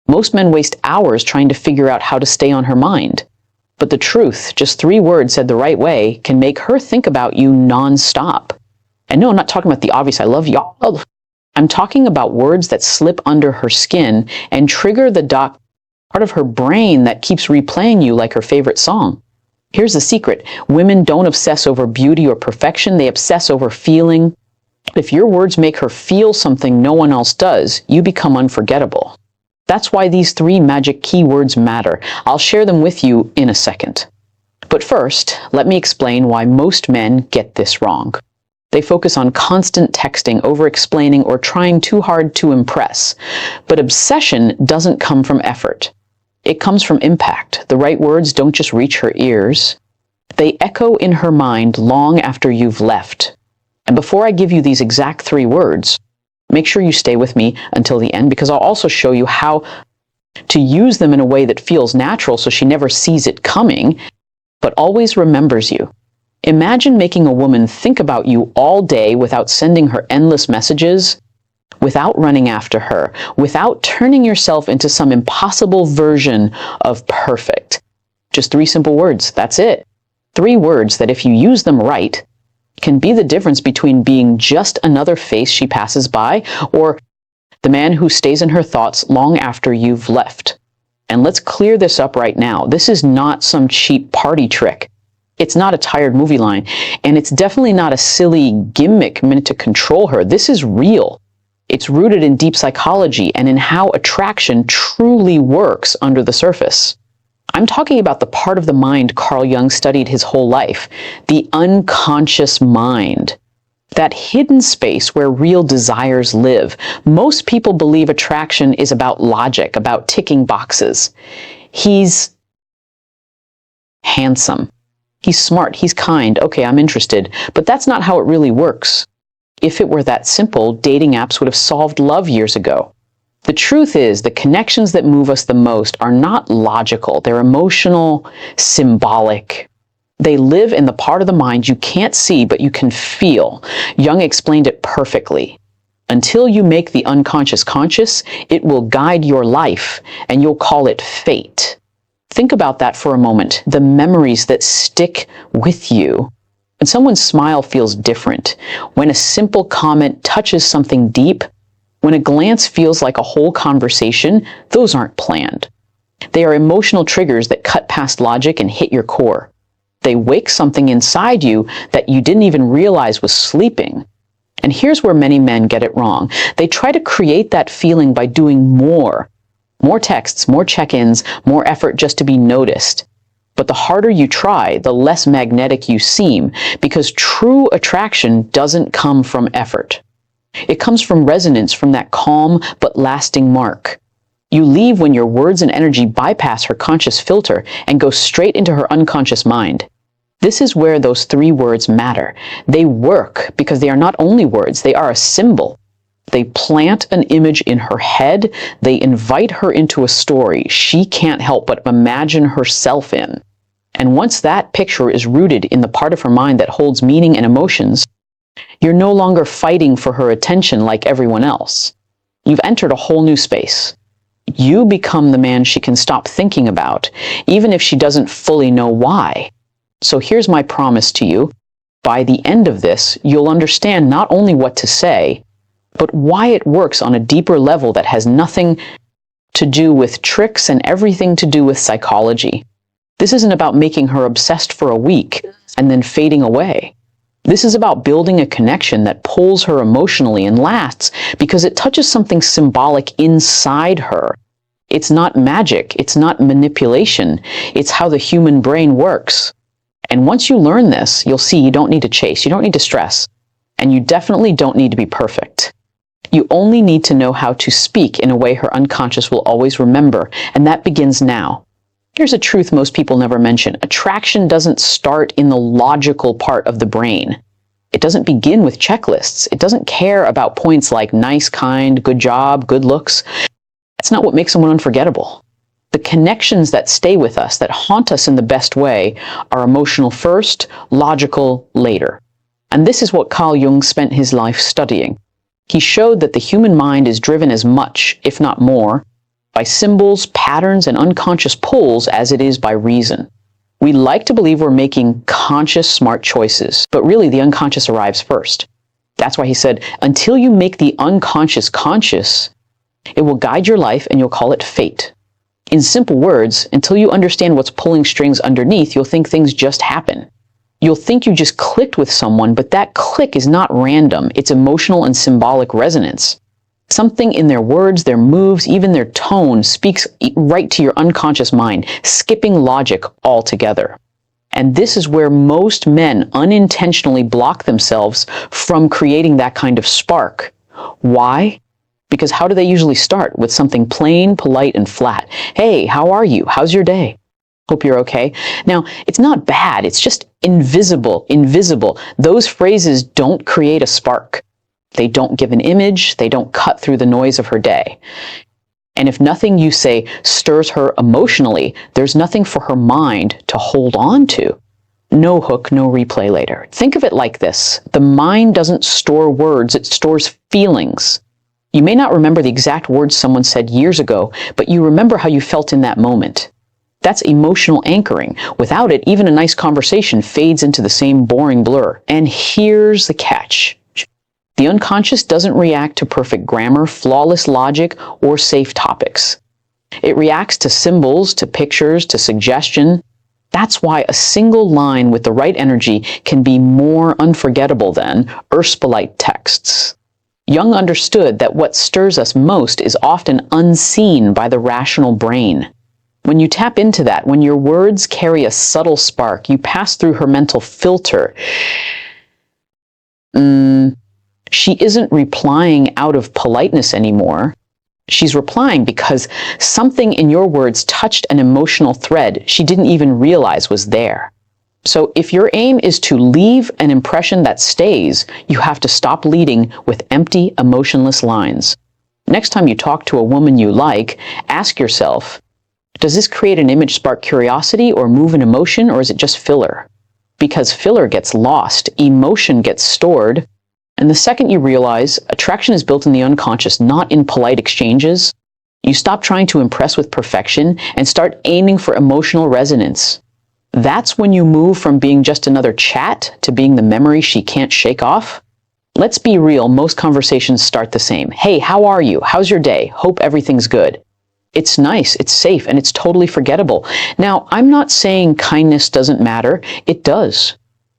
Most men waste hours trying to figure out how to stay on her mind. But the truth, just 3 words said the right way, can make her think about you nonstop. And no, I'm not talking about the obvious, I love y'all. I'm talking about words that slip under her skin and trigger the part of her brain that keeps replaying you like her favorite song. Here's the secret. Women don't obsess over beauty or perfection. They obsess over feeling. If your words make her feel something no one else does, you become unforgettable. That's why these 3 magic keywords matter. I'll share them with you in a second. But first, let me explain why most men get this wrong. They focus on constant texting, over-explaining, or trying too hard to impress. But obsession doesn't come from effort. It comes from impact. The right words don't just reach her ears. They echo in her mind long after you've left. And before I give you these exact 3 words, make sure you stay with me until the end, because I'll also show you how to use them in a way that feels natural so she never sees it coming, but always remembers you. Imagine making a woman think about you all day without sending her endless messages, without running after her, without turning yourself into some impossible version of perfect. Just 3 simple words, that's it. 3 words that if you use them right, can be the difference between being just another face she passes by or the man who stays in her thoughts long after you've left. And let's clear this up right now. This is not some cheap party trick. It's not a tired movie line, and it's definitely not a silly gimmick meant to control her. This is real. It's rooted in deep psychology and in how attraction truly works under the surface. I'm talking about the part of the mind Carl Jung studied his whole life, the unconscious mind. That hidden space where real desires live. Most people believe attraction is about logic, about ticking boxes. He's handsome. He's smart. He's kind. Okay, I'm interested. But that's not how it really works. If it were that simple, dating apps would have solved love years ago. The truth is, the connections that move us the most are not logical. They're emotional, symbolic. They live in the part of the mind you can't see, but you can feel. Jung explained it perfectly. Until you make the unconscious conscious, it will guide your life, and you'll call it fate. Think about that for a moment. The memories that stick with you. When someone's smile feels different, when a simple comment touches something deep, when a glance feels like a whole conversation, those aren't planned. They are emotional triggers that cut past logic and hit your core. They wake something inside you that you didn't even realize was sleeping. And here's where many men get it wrong. They try to create that feeling by doing more. More texts, more check-ins, more effort just to be noticed. But the harder you try, the less magnetic you seem, because true attraction doesn't come from effort. It comes from resonance, from that calm but lasting mark. You leave when your words and energy bypass her conscious filter and go straight into her unconscious mind. This is where those 3 words matter. They work because they are not only words, they are a symbol. They plant an image in her head. They invite her into a story she can't help but imagine herself in. And once that picture is rooted in the part of her mind that holds meaning and emotions, you're no longer fighting for her attention like everyone else. You've entered a whole new space. You become the man she can stop thinking about, even if she doesn't fully know why. So here's my promise to you. By the end of this, you'll understand not only what to say, but why it works on a deeper level that has nothing to do with tricks and everything to do with psychology. This isn't about making her obsessed for a week and then fading away. This is about building a connection that pulls her emotionally and lasts because it touches something symbolic inside her. It's not magic. It's not manipulation. It's how the human brain works. And once you learn this, you'll see you don't need to chase. You don't need to stress. And you definitely don't need to be perfect. You only need to know how to speak in a way her unconscious will always remember. And that begins now. Here's a truth most people never mention. Attraction doesn't start in the logical part of the brain. It doesn't begin with checklists. It doesn't care about points like nice, kind, good job, good looks. That's not what makes someone unforgettable. The connections that stay with us, that haunt us in the best way, are emotional first, logical later. And this is what Carl Jung spent his life studying. He showed that the human mind is driven as much, if not more, by symbols, patterns, and unconscious pulls as it is by reason. We like to believe we're making conscious, smart choices, but really the unconscious arrives first. That's why he said, until you make the unconscious conscious, it will guide your life and you'll call it fate. In simple words, until you understand what's pulling strings underneath, you'll think things just happen. You'll think you just clicked with someone, but that click is not random. It's emotional and symbolic resonance. Something in their words, their moves, even their tone speaks right to your unconscious mind, skipping logic altogether. And this is where most men unintentionally block themselves from creating that kind of spark. Why? Because how do they usually start? With something plain, polite, and flat. Hey, how are you? How's your day? Hope you're okay. Now, it's not bad. It's just invisible. Those phrases don't create a spark. They don't give an image. They don't cut through the noise of her day. And if nothing you say stirs her emotionally, there's nothing for her mind to hold on to. No hook, no replay later. Think of it like this. The mind doesn't store words, it stores feelings. You may not remember the exact words someone said years ago, but you remember how you felt in that moment. That's emotional anchoring. Without it, even a nice conversation fades into the same boring blur. And here's the catch. The unconscious doesn't react to perfect grammar, flawless logic, or safe topics. It reacts to symbols, to pictures, to suggestion. That's why a single line with the right energy can be more unforgettable than Erspelite texts. Jung understood that what stirs us most is often unseen by the rational brain. When you tap into that, when your words carry a subtle spark, you pass through her mental filter. She isn't replying out of politeness anymore. She's replying because something in your words touched an emotional thread she didn't even realize was there. So if your aim is to leave an impression that stays, you have to stop leading with empty, emotionless lines. Next time you talk to a woman you like, ask yourself, does this create an image, spark curiosity, or move an emotion, or is it just filler? Because filler gets lost, emotion gets stored, and the second you realize attraction is built in the unconscious, not in polite exchanges, you stop trying to impress with perfection and start aiming for emotional resonance. That's when you move from being just another chat to being the memory she can't shake off. Let's be real, most conversations start the same. Hey, how are you? How's your day? Hope everything's good. It's nice, it's safe, and it's totally forgettable. Now, I'm not saying kindness doesn't matter. It does.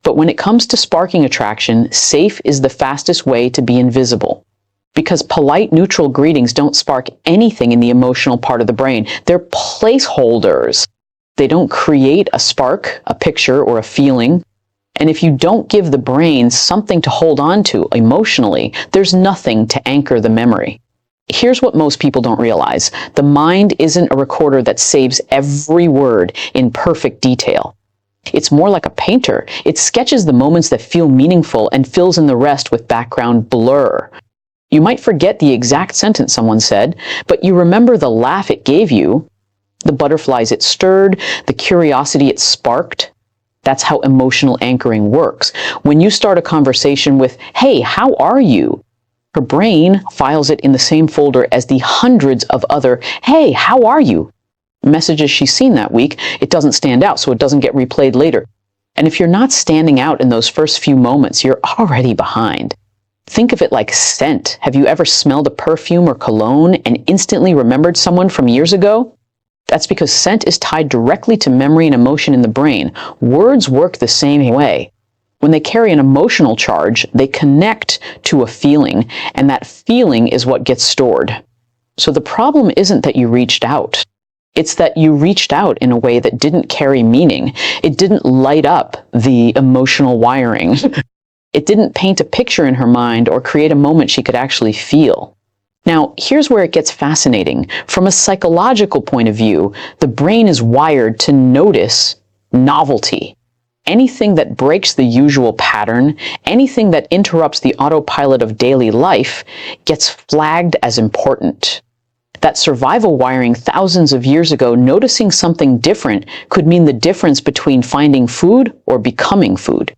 But when it comes to sparking attraction, safe is the fastest way to be invisible. Because polite, neutral greetings don't spark anything in the emotional part of the brain. They're placeholders. They don't create a spark, a picture, or a feeling. And if you don't give the brain something to hold on to emotionally, there's nothing to anchor the memory. Here's what most people don't realize. The mind isn't a recorder that saves every word in perfect detail. It's more like a painter. It sketches the moments that feel meaningful and fills in the rest with background blur. You might forget the exact sentence someone said, but you remember the laugh it gave you, the butterflies it stirred, the curiosity it sparked. That's how emotional anchoring works. When you start a conversation with, hey, how are you? Her brain files it in the same folder as the hundreds of other, hey, how are you? Messages she's seen that week. It doesn't stand out, so it doesn't get replayed later. And if you're not standing out in those first few moments, you're already behind. Think of it like scent. Have you ever smelled a perfume or cologne and instantly remembered someone from years ago? That's because scent is tied directly to memory and emotion in the brain. Words work the same way. When they carry an emotional charge, they connect to a feeling, and that feeling is what gets stored. So the problem isn't that you reached out. It's that you reached out in a way that didn't carry meaning. It didn't light up the emotional wiring. It didn't paint a picture in her mind or create a moment she could actually feel. Now, here's where it gets fascinating. From a psychological point of view, the brain is wired to notice novelty. Anything that breaks the usual pattern, anything that interrupts the autopilot of daily life, gets flagged as important. That survival wiring thousands of years ago, noticing something different could mean the difference between finding food or becoming food.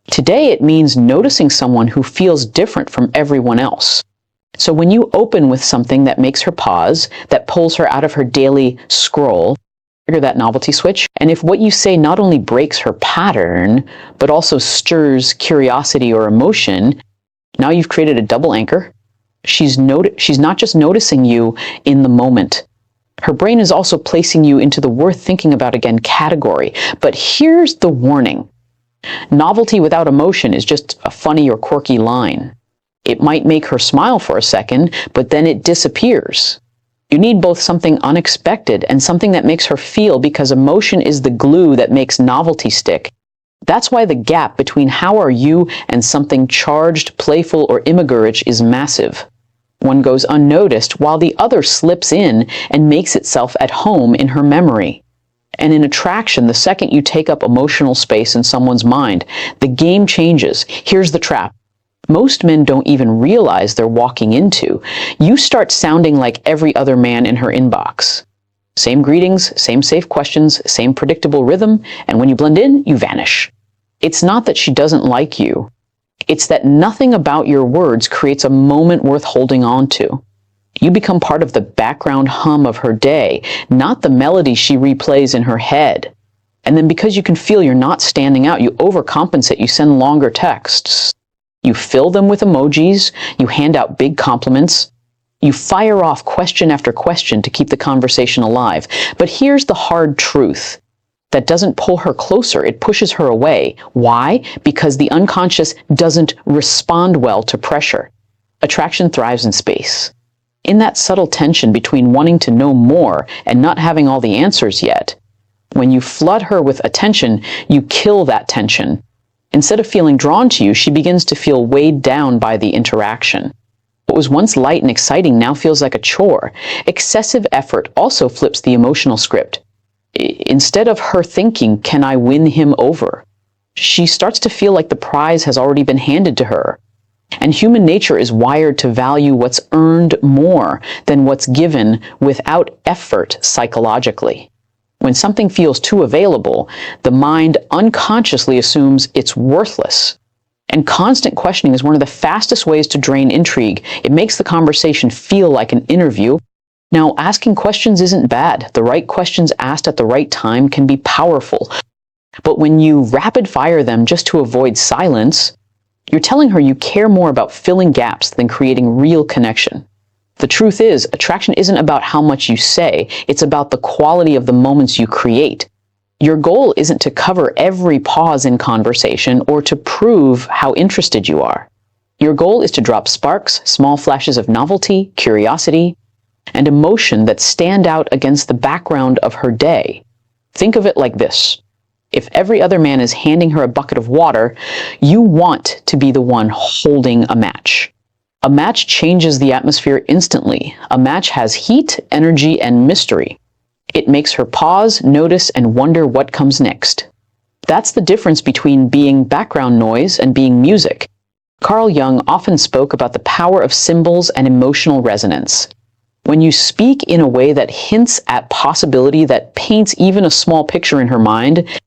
Today, it means noticing someone who feels different from everyone else. So when you open with something that makes her pause, that pulls her out of her daily scroll, trigger that novelty switch. And if what you say not only breaks her pattern, but also stirs curiosity or emotion, now you've created a double anchor. She's not just noticing you in the moment. Her brain is also placing you into the worth thinking about again category. But here's the warning. Novelty without emotion is just a funny or quirky line. It might make her smile for a second, but then it disappears. You need both something unexpected and something that makes her feel, because emotion is the glue that makes novelty stick. That's why the gap between how are you and something charged, playful, or immature is massive. One goes unnoticed while the other slips in and makes itself at home in her memory. And in attraction, the second you take up emotional space in someone's mind, the game changes. Here's the trap. Most men don't even realize they're walking into. You start sounding like every other man in her inbox. Same greetings, same safe questions, same predictable rhythm, and when you blend in, you vanish. It's not that she doesn't like you. It's that nothing about your words creates a moment worth holding on to. You become part of the background hum of her day, not the melody she replays in her head. And then because you can feel you're not standing out, you overcompensate, you send longer texts. You fill them with emojis, you hand out big compliments, you fire off question after question to keep the conversation alive. But here's the hard truth. That doesn't pull her closer, it pushes her away. Why? Because the unconscious doesn't respond well to pressure. Attraction thrives in space. In that subtle tension between wanting to know more and not having all the answers yet. When you flood her with attention, you kill that tension. Instead of feeling drawn to you, she begins to feel weighed down by the interaction. What was once light and exciting now feels like a chore. Excessive effort also flips the emotional script. Instead of her thinking, can I win him over? She starts to feel like the prize has already been handed to her. And human nature is wired to value what's earned more than what's given without effort psychologically. When something feels too available, the mind unconsciously assumes it's worthless. And constant questioning is one of the fastest ways to drain intrigue. It makes the conversation feel like an interview. Now, asking questions isn't bad. The right questions asked at the right time can be powerful. But when you rapid fire them just to avoid silence, you're telling her you care more about filling gaps than creating real connection. The truth is, attraction isn't about how much you say, it's about the quality of the moments you create. Your goal isn't to cover every pause in conversation or to prove how interested you are. Your goal is to drop sparks, small flashes of novelty, curiosity, and emotion that stand out against the background of her day. Think of it like this. If every other man is handing her a bucket of water, you want to be the one holding a match. A match changes the atmosphere instantly. A match has heat, energy, and mystery. It makes her pause, notice, and wonder what comes next. That's the difference between being background noise and being music. Carl Jung often spoke about the power of symbols and emotional resonance. When you speak in a way that hints at possibility, that paints even a small picture in her mind,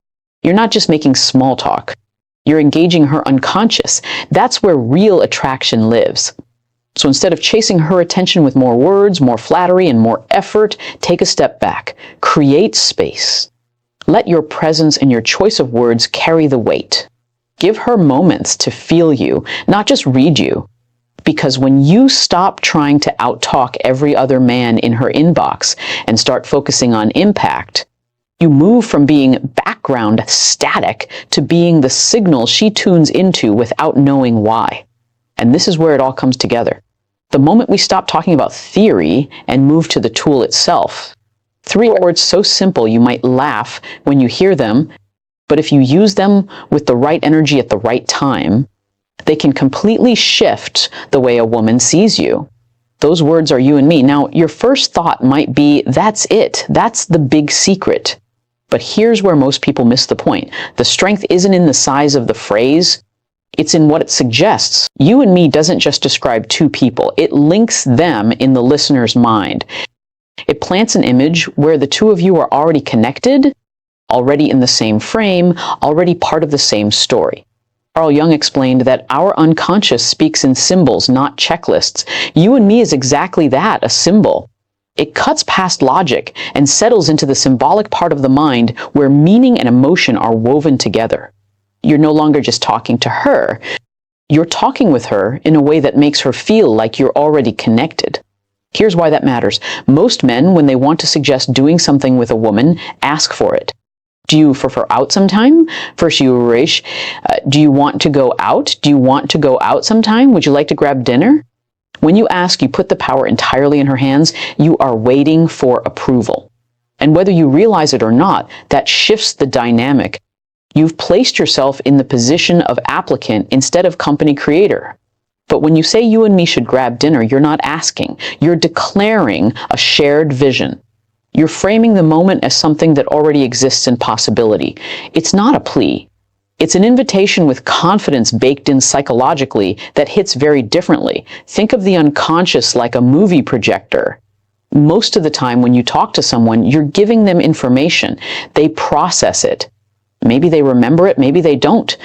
you're not just making small talk. You're engaging her unconscious. That's where real attraction lives. So instead of chasing her attention with more words, more flattery, and more effort, take a step back. Create space. Let your presence and your choice of words carry the weight. Give her moments to feel you, not just read you. Because when you stop trying to outtalk every other man in her inbox and start focusing on impact, you move from being background static to being the signal she tunes into without knowing why. And this is where it all comes together. The moment we stop talking about theory and move to the tool itself. 3 words so simple you might laugh when you hear them, but if you use them with the right energy at the right time, they can completely shift the way a woman sees you. Those words are you and me. Now, your first thought might be, that's it. That's the big secret. But here's where most people miss the point. The strength isn't in the size of the phrase. It's in what it suggests. You and me doesn't just describe 2 people. It links them in the listener's mind. It plants an image where the 2 of you are already connected, already in the same frame, already part of the same story. Carl Jung explained that our unconscious speaks in symbols, not checklists. You and me is exactly that, a symbol. It cuts past logic and settles into the symbolic part of the mind where meaning and emotion are woven together. You're no longer just talking to her. You're talking with her in a way that makes her feel like you're already connected. Here's why that matters. Most men, when they want to suggest doing something with a woman, ask for it. Do you prefer out sometime? First, do you want to go out? Do you want to go out sometime? Would you like to grab dinner? When you ask, you put the power entirely in her hands. You are waiting for approval. And whether you realize it or not, that shifts the dynamic. You've placed yourself in the position of applicant instead of company creator. But when you say you and me should grab dinner, you're not asking. You're declaring a shared vision. You're framing the moment as something that already exists in possibility. It's not a plea. It's an invitation with confidence baked in psychologically that hits very differently. Think of the unconscious like a movie projector. Most of the time when you talk to someone, you're giving them information. They process it. Maybe they remember it, maybe they don't.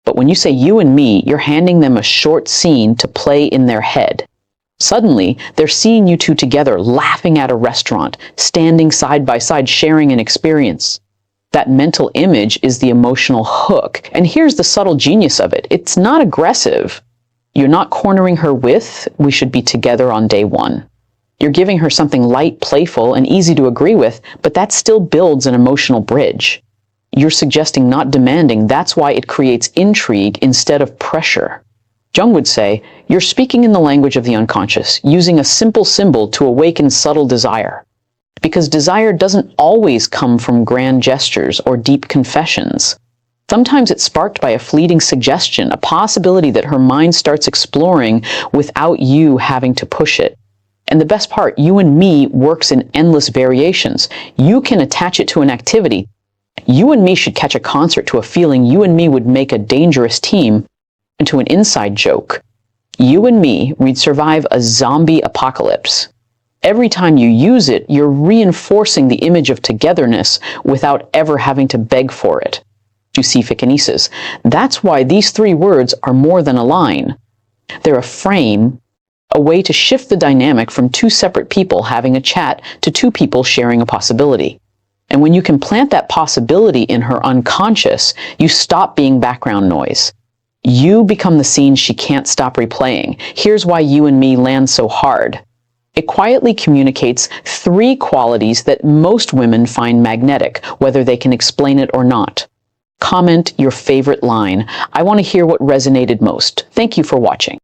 But when you say you and me, you're handing them a short scene to play in their head. Suddenly, they're seeing you two together, laughing at a restaurant, standing side by side, sharing an experience. That mental image is the emotional hook. And here's the subtle genius of it. It's not aggressive. You're not cornering her with, we should be together on day one. You're giving her something light, playful, and easy to agree with, but that still builds an emotional bridge. You're suggesting, not demanding. That's why it creates intrigue instead of pressure. Jung would say, you're speaking in the language of the unconscious, using a simple symbol to awaken subtle desire. Because desire doesn't always come from grand gestures or deep confessions. Sometimes it's sparked by a fleeting suggestion, a possibility that her mind starts exploring without you having to push it. And the best part, you and me works in endless variations. You can attach it to an activity. You and me should catch a concert to a feeling. You and me would make a dangerous team into an inside joke. You and me, we'd survive a zombie apocalypse. Every time you use it, you're reinforcing the image of togetherness without ever having to beg for it. You see, Fikinesis. That's why these three words are more than a line. They're a frame, a way to shift the dynamic from two separate people having a chat to two people sharing a possibility. And when you can plant that possibility in her unconscious, you stop being background noise. You become the scene she can't stop replaying. Here's why you and me land so hard. It quietly communicates three qualities that most women find magnetic, whether they can explain it or not. Comment your favorite line. I want to hear what resonated most. Thank you for watching.